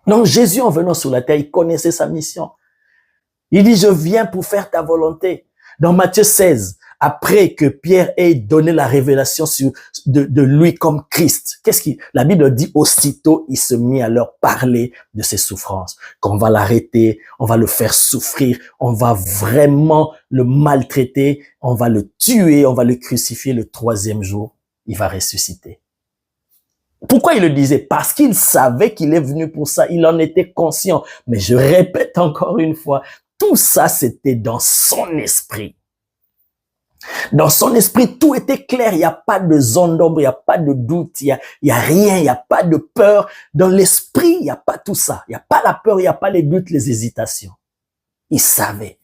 Donc Jésus, en venant sur la terre, il connaissait sa mission. Il dit, je viens pour faire ta volonté. Dans Matthieu 16, après que Pierre ait donné la révélation de lui comme Christ, la Bible dit aussitôt, il se mit à leur parler de ses souffrances, qu'on va l'arrêter, on va le faire souffrir, on va vraiment le maltraiter, on va le tuer, on va le crucifier le 3e jour, il va ressusciter. Pourquoi il le disait? Parce qu'il savait qu'il est venu pour ça, il en était conscient. Mais je répète encore une fois, tout ça c'était dans son esprit. Dans son esprit, tout était clair, il n'y a pas de zone d'ombre, il n'y a pas de doute, il y a rien, il n'y a pas de peur. Dans l'esprit, il n'y a pas tout ça. Il n'y a pas la peur, il n'y a pas les doutes, les hésitations. Il savait.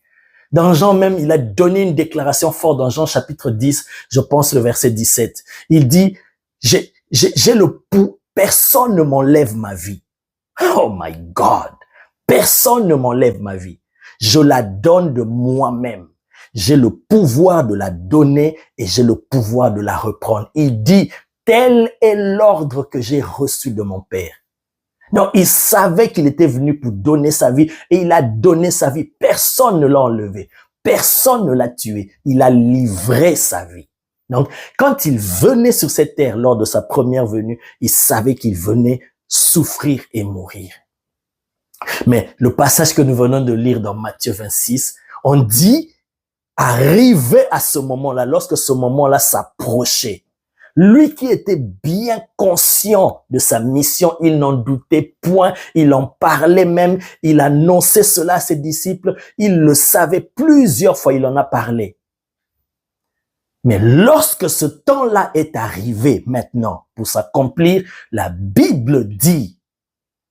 Dans Jean même, il a donné une déclaration forte dans Jean chapitre 10, je pense le verset 17. Il dit, j'ai le pouls, personne ne m'enlève ma vie. Oh my God! Personne ne m'enlève ma vie. Je la donne de moi-même. J'ai le pouvoir de la donner et j'ai le pouvoir de la reprendre. Il dit, tel est l'ordre que j'ai reçu de mon Père. Donc, il savait qu'il était venu pour donner sa vie et il a donné sa vie. Personne ne l'a enlevé. Personne ne l'a tué. Il a livré sa vie. Donc, quand il venait sur cette terre lors de sa première venue, il savait qu'il venait souffrir et mourir. Mais le passage que nous venons de lire dans Matthieu 26, on dit, arrivé à ce moment-là, lorsque ce moment-là s'approchait, lui qui était bien conscient de sa mission, il n'en doutait point, il en parlait même, il annonçait cela à ses disciples, il le savait plusieurs fois, il en a parlé. Mais lorsque ce temps-là est arrivé maintenant pour s'accomplir, la Bible dit,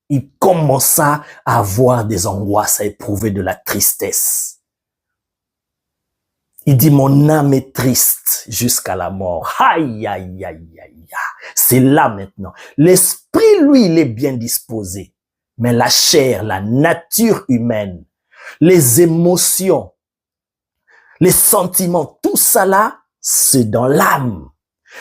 il commença à avoir des angoisses, à éprouver de la tristesse. Il dit, mon âme est triste jusqu'à la mort. Aïe, aïe, aïe, aïe, aïe. C'est là maintenant. L'esprit, lui, il est bien disposé. Mais la chair, la nature humaine, les émotions, les sentiments, tout ça là, c'est dans l'âme.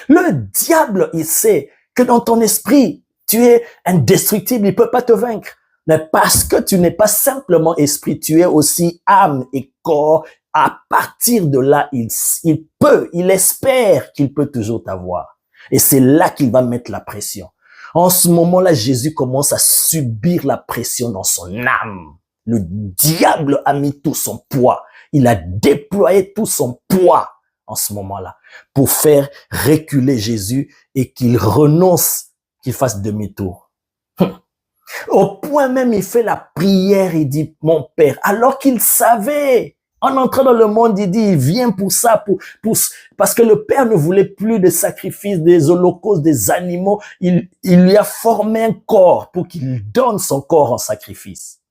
Le diable, il sait que dans ton esprit, tu es indestructible, il peut pas te vaincre. Mais parce que tu n'es pas simplement esprit, tu es aussi âme et corps. À partir de là, il espère qu'il peut toujours t'avoir. Et c'est là qu'il va mettre la pression. En ce moment-là, Jésus commence à subir la pression dans son âme. Le diable a mis tout son poids. Il a déployé tout son poids en ce moment-là pour faire reculer Jésus et qu'il renonce, qu'il fasse demi-tour. Au point même, il fait la prière, il dit, mon Père, alors qu'il savait. En entrant dans le monde, il dit, il vient pour ça, parce que le Père ne voulait plus de sacrifices, des holocaustes, des animaux. Il lui a formé un corps pour qu'il donne son corps en sacrifice.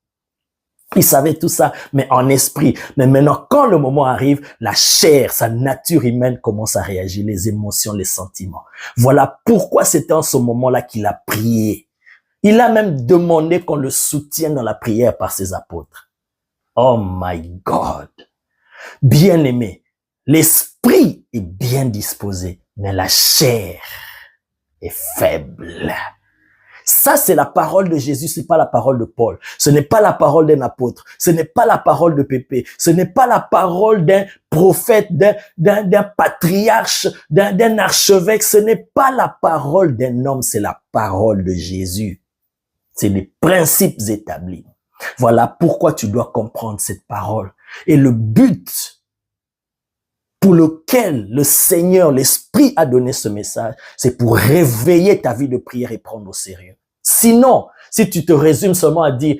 Il savait tout ça, mais en esprit. Mais maintenant, quand le moment arrive, la chair, sa nature humaine commence à réagir, les émotions, les sentiments. Voilà pourquoi c'était en ce moment-là qu'il a prié. Il a même demandé qu'on le soutienne dans la prière par ses apôtres. Oh my God! Bien-aimé, l'esprit est bien disposé, mais la chair est faible. Ça, c'est la parole de Jésus, c'est pas la parole de Paul. Ce n'est pas la parole d'un apôtre. Ce n'est pas la parole de Pépé. Ce n'est pas la parole d'un prophète, d'un patriarche, d'un archevêque. Ce n'est pas la parole d'un homme, c'est la parole de Jésus. C'est des principes établis. Voilà pourquoi tu dois comprendre cette parole. Et le but pour lequel le Seigneur, l'Esprit a donné ce message, c'est pour réveiller ta vie de prière et prendre au sérieux. Sinon, si tu te résumes seulement à dire,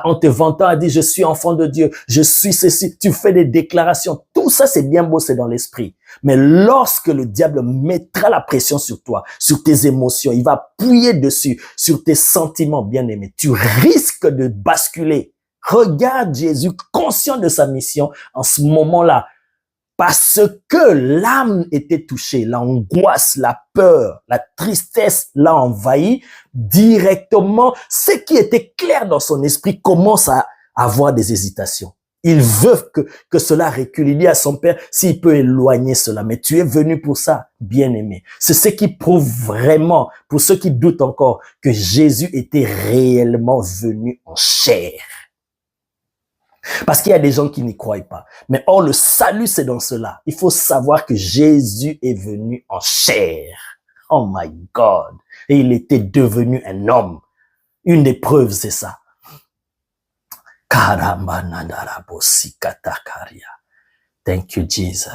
en te vantant, à dire, je suis enfant de Dieu, je suis ceci, tu fais des déclarations, tout ça c'est bien beau, c'est dans l'esprit. Mais lorsque le diable mettra la pression sur toi, sur tes émotions, il va appuyer dessus, sur tes sentiments bien-aimés, tu risques de basculer. Regarde Jésus, conscient de sa mission, en ce moment-là, parce que l'âme était touchée, l'angoisse, la peur, la tristesse l'a envahi, directement, ce qui était clair dans son esprit commence à avoir des hésitations. Il veut que cela recule. Il dit à son père, s'il peut éloigner cela. Mais tu es venu pour ça, bien-aimé. C'est ce qui prouve vraiment, pour ceux qui doutent encore, que Jésus était réellement venu en chair. Parce qu'il y a des gens qui n'y croient pas. Mais or, le salut, c'est dans cela. Il faut savoir que Jésus est venu en chair. Oh my God. Et il était devenu un homme. Une des preuves, c'est ça. Thank you, Jesus.